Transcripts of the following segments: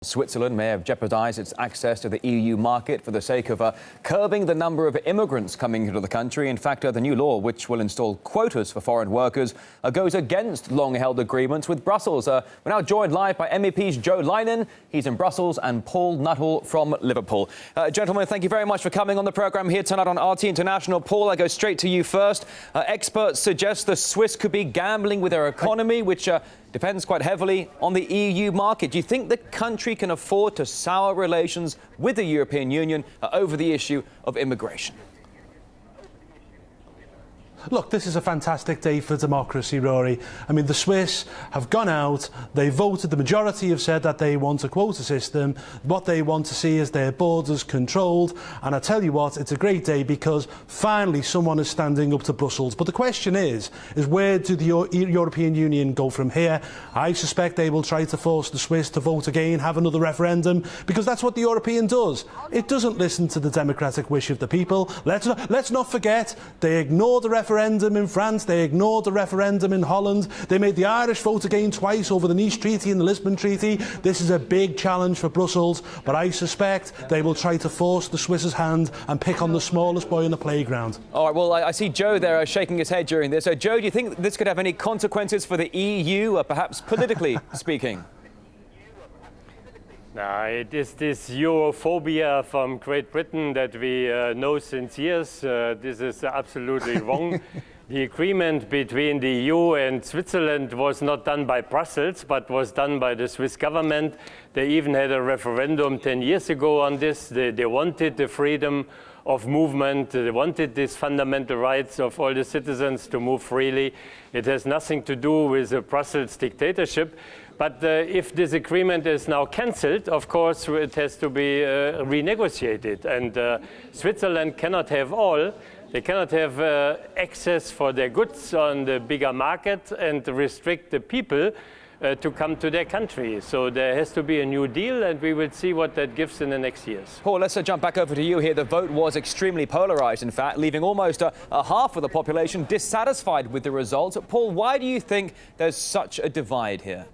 Switzerland may have jeopardized its access to the EU market for the sake of curbing the number of immigrants coming into the country. In fact, the new law, which will install quotas for foreign workers, goes against long-held agreements with Brussels. We're now joined live by MEPs Joe Leinen, he's in Brussels, and Paul Nuttall from Liverpool. Gentlemen, thank you very much for coming on the programme here tonight on RT International. Paul, I go straight to you first. Experts suggest the Swiss could be gambling with their economy, which depends quite heavily on the EU market. Do you think the country can afford to sour relations with the European Union over the issue of immigration? Look, this is a fantastic day for democracy, Rory. I mean, the Swiss have gone out, they voted, the majority have said that they want a quota system. What they want to see is their borders controlled. And I tell you what, it's a great day because finally someone is standing up to Brussels. But the question is where do the European Union go from here? I suspect they will try to force the Swiss to vote again, have another referendum, because that's what the European does. It doesn't listen to the democratic wish of the people. Let's not forget, they ignored the referendum in France, they ignored the referendum in Holland, they made the Irish vote again twice over the Nice Treaty and the Lisbon Treaty. This is a big challenge for Brussels, but I suspect they will try to force the Swiss's hand and pick on the smallest boy in the playground. All right, well, I see Joe there shaking his head during this. So, Joe, do you think this could have any consequences for the EU, perhaps politically speaking? No, it is this Europhobia from Great Britain that we know since years. This is absolutely wrong. The agreement between the EU and Switzerland was not done by Brussels, but was done by the Swiss government. They even had a referendum 10 years ago on this. They wanted the freedom of movement. They wanted these fundamental rights of all the citizens to move freely. It has nothing to do with a Brussels dictatorship. But if this agreement is now cancelled, of course, it has to be renegotiated. And Switzerland cannot have all. They cannot have access for their goods on the bigger market and restrict the people to come to their country. So there has to be a new deal, and we will see what that gives in the next years. Paul, let's jump back over to you here. The vote was extremely polarised, in fact, leaving almost a half of the population dissatisfied with the results. Paul, why do you think there's such a divide here?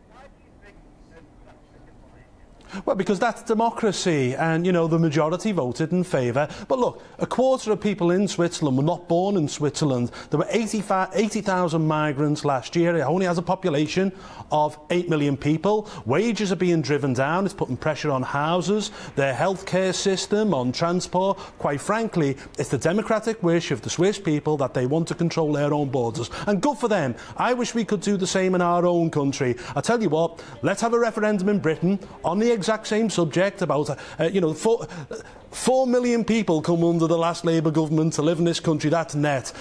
Well, because that's democracy and, you know, the majority voted in favour. But look, a quarter of people in Switzerland were not born in Switzerland. There were 80,000 migrants last year. It only has a population of 8 million people. Wages are being driven down. It's putting pressure on houses, their healthcare system, on transport. Quite frankly, it's the democratic wish of the Swiss people that they want to control their own borders. And good for them. I wish we could do the same in our own country. I tell you what, let's have a referendum in Britain on the exact same subject about, 4 million people come under the last Labour government to live in this country. That's net.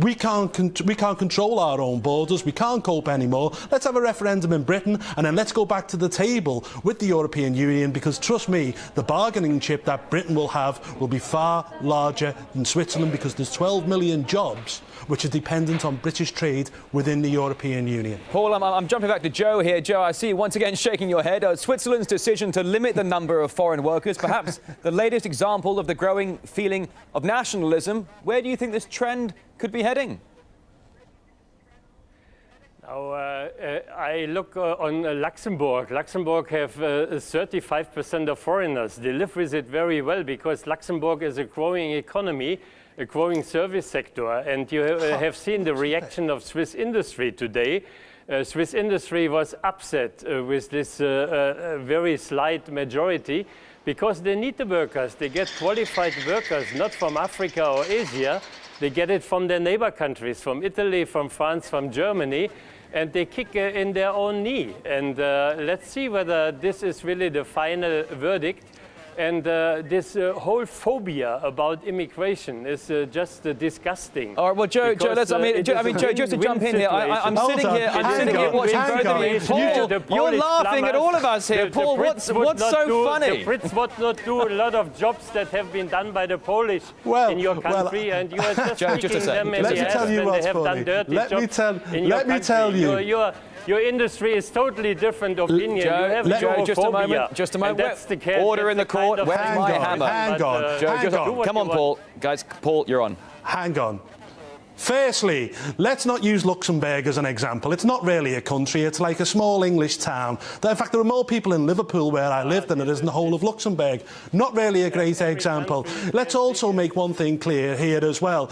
We can't control our own borders. We can't cope anymore. Let's have a referendum in Britain and then let's go back to the table with the European Union, because trust me, the bargaining chip that Britain will have will be far larger than Switzerland, because there's 12 million jobs which are dependent on British trade within the European Union. Paul, I'm jumping back to Joe here. Joe, I see you once again shaking your head. Switzerland's decision to limit the number of foreign workers, perhaps the latest example of the growing feeling of nationalism. Where do you think this trend could be heading? Now, I look on Luxembourg. Luxembourg have 35% of foreigners. They live with it very well because Luxembourg is a growing economy, a growing service sector. And you have seen the reaction of Swiss industry today. Swiss industry was upset with this very slight majority because they need the workers. They get qualified workers, not from Africa or Asia. They get it from their neighbor countries, from Italy, from France, from Germany. And they kick in their own knee. And let's see whether this is really the final verdict. And this whole phobia about immigration is just disgusting. All right, well, Joe, Joe, just to jump in here, I'm sitting here watching both of you. Paul, you're laughing at all of us here. Paul, what's so funny? The Brits would not do a lot of jobs that have been done by the Polish in your country, and you are just kicking them in the ass when they have done dirty jobs in your country. Let me tell you. Your industry is totally different opinion. Joe, just a moment. That's the case. Order in the court. Where's my hammer? Hang on. Joe, come on, Paul. Guys, Paul, you're on. Hang on. Firstly, let's not use Luxembourg as an example. It's not really a country. It's like a small English town. In fact, there are more people in Liverpool, where I live, than there is in the whole of Luxembourg. Not really a great example. Let's also make one thing clear here as well.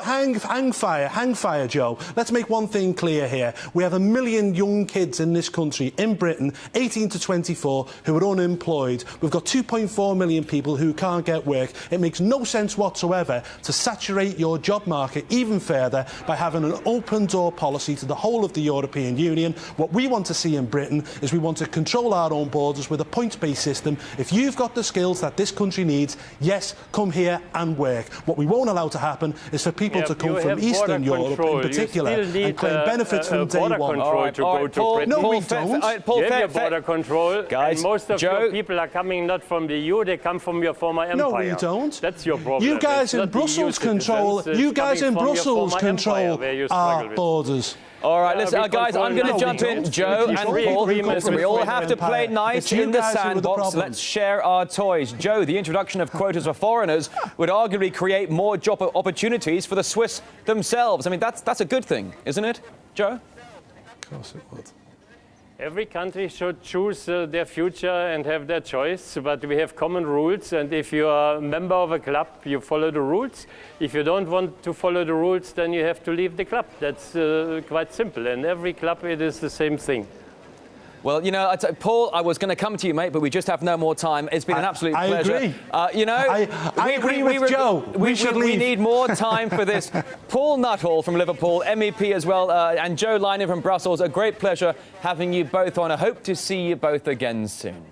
Hang fire, Joe. Let's make one thing clear here. We have 1 million young kids in this country, in Britain, 18 to 24, who are unemployed. We've got 2.4 million people who can't get work. It makes no sense whatsoever to saturate your job market even further by having an open-door policy to the whole of the European Union. What we want to see in Britain is we want to control our own borders with a points-based system. If you've got the skills that this country needs, yes, come here and work. What we won't allow to happen is for people to come from Eastern Europe in particular and claim benefits from day one. No, we don't. You have border control, guys, and most of your people are coming not from the EU, they come from your former empire. No, we don't. That's your problem. You guys in Brussels control. You guys in Brussels control our borders. All right, listen, guys, I'm going to jump in. Joe and Paul, listen, we all have to play nice in the sandbox. Let's share our toys. Joe, the introduction of quotas for foreigners would arguably create more job opportunities for the Swiss themselves. I mean, that's a good thing, isn't it, Joe? Of course it would. Every country should choose their future and have their choice, but we have common rules, and if you are a member of a club, you follow the rules. If you don't want to follow the rules, then you have to leave the club. That's quite simple, and every club it is the same thing. Well, you know, Paul, I was going to come to you, mate, but we just have no more time. It's been an absolute pleasure. I agree. You know, I agree with Joe. We need more time for this. Paul Nuttall from Liverpool, MEP as well, and Joe Leinen from Brussels. A great pleasure having you both on. I hope to see you both again soon.